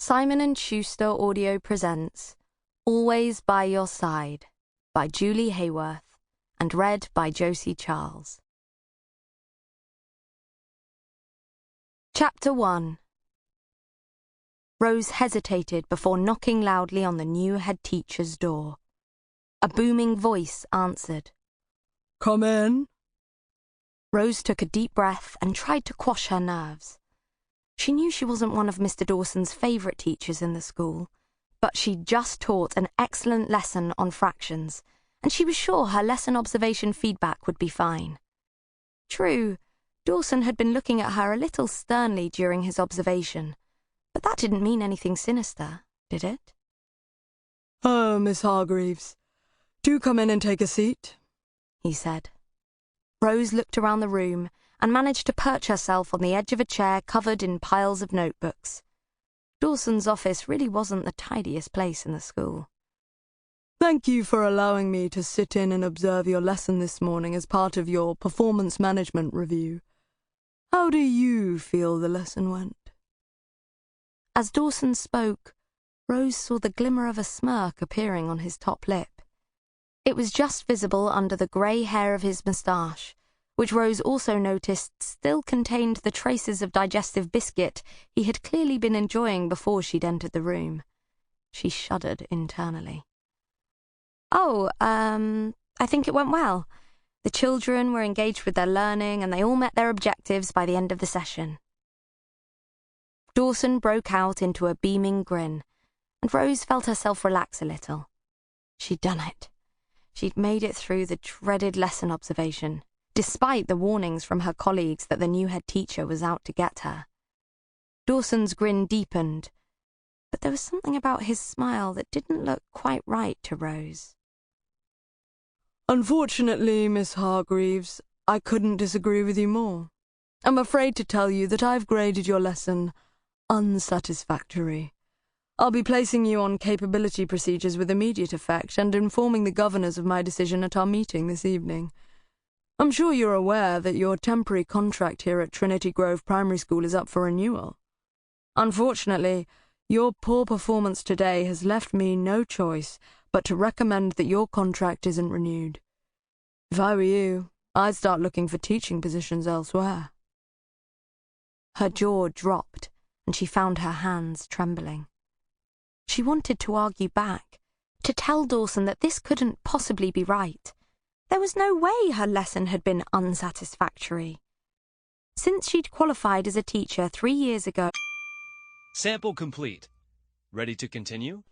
Simon & Schuster Audio presents Always by Your Side by Julie Haworth and read by Josie Charles. Chapter 1. Rose hesitated before knocking loudly on the new head teacher's door. A booming voice answered. "Come in." Rose took a deep breath and tried to quash her nerves. She knew she wasn't one of Mr. Dawson's favourite teachers in the school, but she'd just taught an excellent lesson on fractions, and she was sure her lesson observation feedback would be fine. True, Dawson had been looking at her a little sternly during his observation, but that didn't mean anything sinister, did it? "Oh, Miss Hargreaves, do come in and take a seat," he said. Rose looked around the room and managed to perch herself on the edge of a chair covered in piles of notebooks. Dawson's office really wasn't the tidiest place in the school. "Thank you for allowing me to sit in and observe your lesson this morning as part of your performance management review. How do you feel the lesson went?" As Dawson spoke, Rose saw the glimmer of a smirk appearing on his top lip. It was just visible under the grey hair of his moustache, which Rose also noticed still contained the traces of digestive biscuit he had clearly been enjoying before she'd entered the room. She shuddered internally. I think it went well. The children were engaged with their learning and they all met their objectives by the end of the session." Dawson broke out into a beaming grin, and Rose felt herself relax a little. She'd done it. She'd made it through the dreaded lesson observation, despite the warnings from her colleagues that the new head teacher was out to get her. Dawson's grin deepened, but there was something about his smile that didn't look quite right to Rose. "Unfortunately, Miss Hargreaves, I couldn't disagree with you more. I'm afraid to tell you that I've graded your lesson unsatisfactory. I'll be placing you on capability procedures with immediate effect and informing the governors of my decision at our meeting this evening. I'm sure you're aware that your temporary contract here at Trinity Grove Primary School is up for renewal. Unfortunately, your poor performance today has left me no choice but to recommend that your contract isn't renewed. If I were you, I'd start looking for teaching positions elsewhere." Her jaw dropped, and she found her hands trembling. She wanted to argue back, to tell Dawson that this couldn't possibly be right. There was no way her lesson had been unsatisfactory. Since she'd qualified as a teacher 3 years ago... Sample complete. Ready to continue?